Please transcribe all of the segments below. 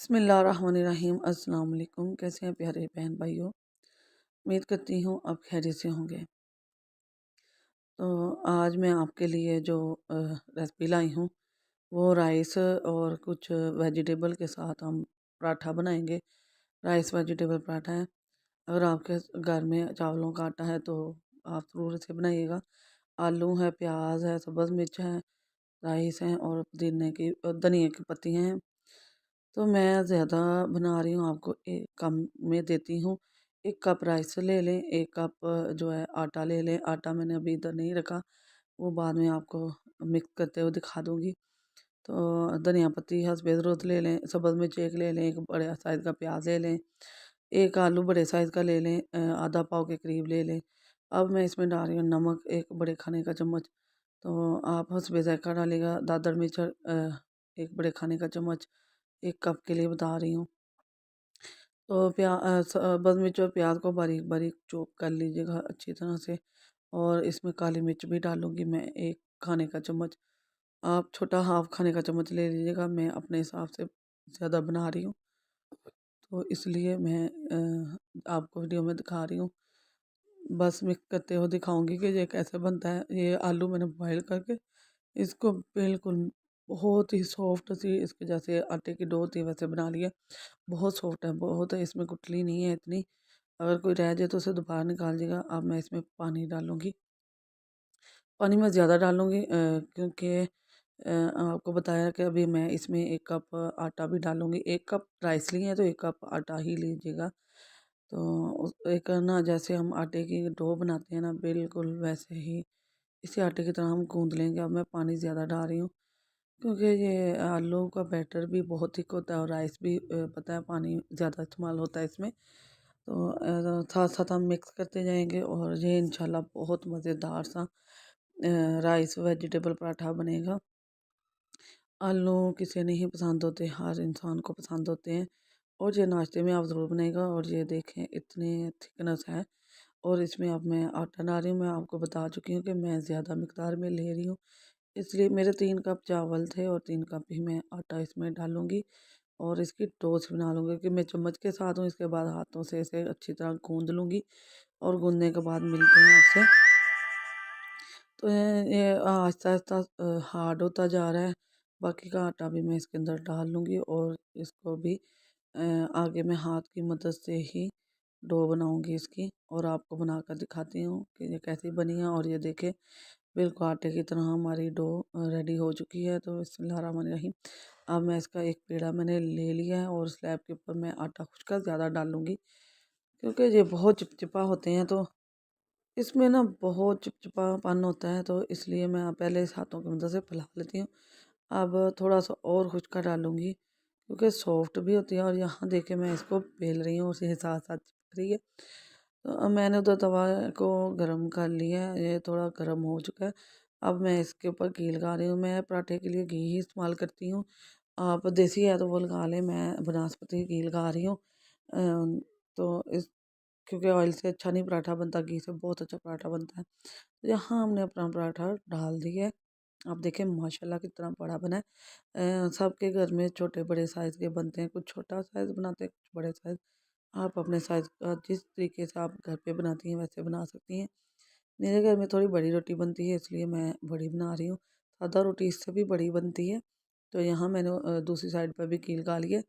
बिस्मिल्लाहिर्रहमानिर्रहीम। अस्सलाम वालेकुम। कैसे हैं प्यारे बहन भाइयों? उम्मीद करती हूँ आप खैरियत से होंगे। तो आज मैं आपके लिए जो रेसिपी लाई हूँ वो राइस और कुछ वेजिटेबल के साथ हम पराठा बनाएंगे। राइस वेजिटेबल पराठा है। अगर आपके घर में चावलों का आटा है तो आप ज़रूर इसे बनाइएगा। आलू है, प्याज है, सब्ज़ मिर्च है, राइस है और पुदीने की धनिया की पत्तियाँ हैं। तो मैं ज़्यादा बना रही हूँ, आपको एक कम में देती हूँ। 1 कप राइस ले लें, 1 कप जो है आटा ले लें। आटा मैंने अभी इधर नहीं रखा, वो बाद में आपको मिक्स करते हुए दिखा दूँगी। तो धनिया पत्ती हस्बे ज़रूरत ले लें, सब्ज़ मिर्च 1 ले लें, 1 बड़े साइज़ का प्याज ले लें, 1 आलू बड़े साइज़ का ले लें, आधा पाव के करीब ले लें। अब मैं इसमें डाल रही हूँ नमक 1 बड़े खाने का चम्मच। तो आप हस्बे ज़ायक़ा डालिएगा। दादड़ मिर्च 1 बड़े खाने का चम्मच, 1 कप के लिए बता रही हूँ। तो सब्ज़ मिर्च और प्याज को बारीक बारीक चॉप कर लीजिएगा अच्छी तरह से। और इसमें काली मिर्च भी डालूँगी मैं 1 खाने का चम्मच। आप छोटा हाफ़ खाने का चम्मच ले लीजिएगा, मैं अपने हिसाब से ज़्यादा बना रही हूँ, तो इसलिए मैं आपको वीडियो में दिखा रही हूँ। बस मिक्स करते हुए दिखाऊँगी कि ये कैसे बनता है। ये आलू मैंने बॉयल करके इसको बिल्कुल बहुत ही सॉफ्ट सी इसके जैसे आटे की डो होती है वैसे बना लिया। बहुत सॉफ्ट है, बहुत है, इसमें गुठली नहीं है इतनी। अगर कोई रह जाए तो उसे दोबारा निकाल दीजिएगा। अब मैं इसमें पानी डालूँगी। पानी मैं ज़्यादा डालूँगी क्योंकि आपको बताया कि अभी मैं इसमें 1 कप आटा भी डालूँगी। 1 कप राइस लिए हैं तो 1 कप आटा ही लीजिएगा। तो उस एक ना जैसे हम आटे की डो बनाते हैं ना, बिल्कुल वैसे ही इसी आटे की तरह हम गूँध लेंगे। अब मैं पानी ज़्यादा डाल रही हूँ क्योंकि ये आलू का बैटर भी बहुत थिक होता है और राइस भी पता है पानी ज़्यादा इस्तेमाल होता है इसमें। तो साथ साथ हम मिक्स करते जाएंगे और ये इंशाल्लाह बहुत मज़ेदार सा राइस वेजिटेबल पराठा बनेगा। आलू किसे नहीं पसंद होते, हर इंसान को पसंद होते हैं। और ये नाश्ते में आप ज़रूर बनाइएगा। और ये देखें इतने थिकनेस है। और इसमें अब मैं आटा डाल रही हूँ। मैं आपको बता चुकी हूँ कि मैं ज़्यादा मिकदार में ले रही हूँ, इसलिए मेरे 3 कप चावल थे और 3 कप ही मैं आटा इसमें डालूँगी। और इसकी टोस्ट बना लूँगी कि मैं चम्मच के साथ हूँ, इसके बाद हाथों से इसे अच्छी तरह गूँध लूँगी। और गूँधने के बाद मिलते हैं आपसे। तो ये आहिस्ता-आहिस्ता हार्ड होता जा रहा है। बाकी का आटा भी मैं इसके अंदर डाल लूँगी और इसको भी अ, आगे मैं हाथ की मदद से ही डो बनाऊँगी इसकी और आपको बनाकर दिखाती हूँ कि ये कैसी बनी है। और ये देखें बिल्कुल आटे की तरह हमारी डो रेडी हो चुकी है। तो बिस्मिल्लाहिर्रहमानिर्रहीम। अब मैं इसका एक पेड़ा मैंने ले लिया है और स्लैब के ऊपर मैं आटा खुशका ज़्यादा डालूँगी क्योंकि ये बहुत चिपचिपा होते हैं। तो इसमें ना बहुत चिपचिपापन होता है, तो इसलिए मैं पहले इस हाथों की मदद से फैला लेती हूँ। अब थोड़ा सा और खुशका डालूँगी क्योंकि सॉफ्ट भी होती है। और यहाँ देखिए मैं इसको बेल रही हूँ, उसी साथ साथ चिपक रही है। तो अब मैंने उधर तवा को गरम कर लिया है, ये थोड़ा गरम हो चुका है। अब मैं इसके ऊपर घी लगा रही हूँ। मैं पराठे के लिए घी ही इस्तेमाल करती हूँ। आप देसी है तो वो लगा लें, मैं बनास्पति घी लगा रही हूँ। तो इस क्योंकि ऑयल से अच्छा नहीं पराठा बनता, घी से बहुत अच्छा पराठा बनता है। तो यहाँ हमने अपना पराठा डाल दिया है। आप देखें माशाल्लाह कितना बड़ा बना है। सबके घर में छोटे बड़े साइज़ के बनते हैं, कुछ छोटा साइज़ बनाते हैं, कुछ बड़े साइज़। आप अपने साइज़ का जिस तरीके से आप घर पे बनाती हैं वैसे बना सकती हैं। मेरे घर में थोड़ी बड़ी रोटी बनती है इसलिए मैं बड़ी बना रही हूँ। सादा रोटी इससे भी बड़ी बनती है। तो यहाँ मैंने दूसरी साइड पर भी घी लगा लिया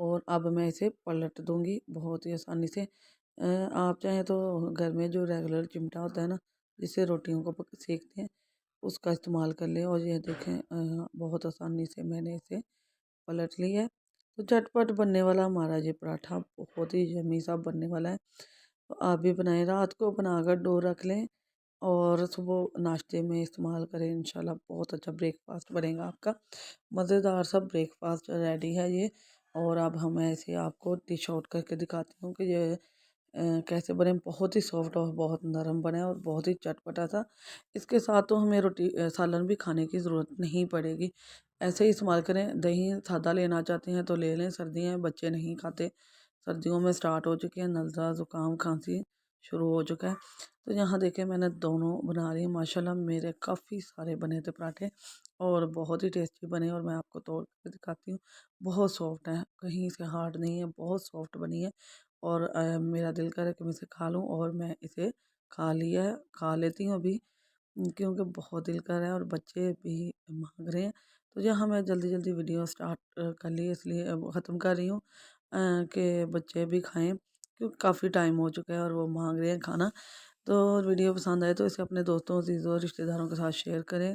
और अब मैं इसे पलट दूँगी बहुत ही आसानी से। आप चाहें तो घर में जो रेगुलर चिमटा होता है ना, जिससे रोटियों को सेकते हैं, उसका इस्तेमाल कर लें। और ये देखें बहुत आसानी से मैंने इसे पलट लिया है। तो झटपट बनने वाला हमारा ये पराठा बहुत ही यम्मी सा बनने वाला है। तो आप भी बनाएं, रात को बनाकर डो रख लें और सुबह नाश्ते में इस्तेमाल करें। इंशाल्लाह बहुत अच्छा ब्रेकफास्ट बनेगा आपका। मज़ेदार सा ब्रेकफास्ट रेडी है ये। और अब हम ऐसे आपको डिश आउट करके दिखाती हूँ कि ये कैसे बने। बहुत ही सॉफ्ट और बहुत नरम बने और बहुत ही चटपटा था। इसके साथ तो हमें रोटी सालन भी खाने की ज़रूरत नहीं पड़ेगी। ऐसे ही इस्तेमाल करें। दही सादा लेना चाहते हैं तो ले लें, सर्दियाँ हैं बच्चे नहीं खाते। सर्दियों में स्टार्ट हो चुकी है, नज़ला ज़ुकाम खांसी शुरू हो चुका है। तो यहाँ देखिए मैंने दोनों बना रही हूँ। माशाल्लाह मेरे काफ़ी सारे बने थे पराठे और बहुत ही टेस्टी बने, और मैं आपको तोड़ के दिखाती हूँ। बहुत सॉफ्ट है, कहीं से हार्ड नहीं है, बहुत सॉफ्ट बनी है। और मेरा दिल करे कि मैं इसे खा लूँ, और मैं इसे खा लेती हूँ अभी, क्योंकि बहुत दिल कर रहा है और बच्चे भी मांग रहे हैं। तो यहाँ मैं जल्दी जल्दी वीडियो स्टार्ट कर ली, इसलिए ख़त्म कर रही हूँ कि बच्चे भी खाएं, क्योंकि काफ़ी टाइम हो चुका है और वो मांग रहे हैं खाना। तो वीडियो पसंद आए तो इसे अपने दोस्तों, अजीज़ों, रिश्तेदारों के साथ शेयर करें।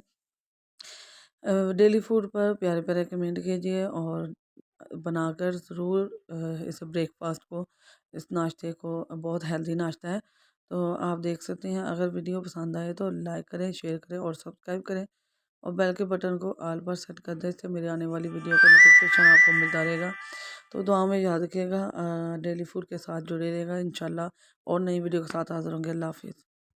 डेली फूड पर प्यारे प्यारे कमेंट कीजिए, और बनाकर ज़रूर इस ब्रेकफास्ट को, इस नाश्ते को, बहुत हेल्दी नाश्ता है। तो आप देख सकते हैं, अगर वीडियो पसंद आए तो लाइक करें, शेयर करें और सब्सक्राइब करें, और बेल के बटन को ऑल पर सेट कर दें, इससे मेरे आने वाली वीडियो का नोटिफिकेशन आपको मिलता रहेगा। तो दुआ में याद रखिएगा, डेली फूड के साथ जुड़े रहेगा इंशाल्लाह, और नई वीडियो के साथ हाज़िर होंगे। अल्लाह हाफ़िज़।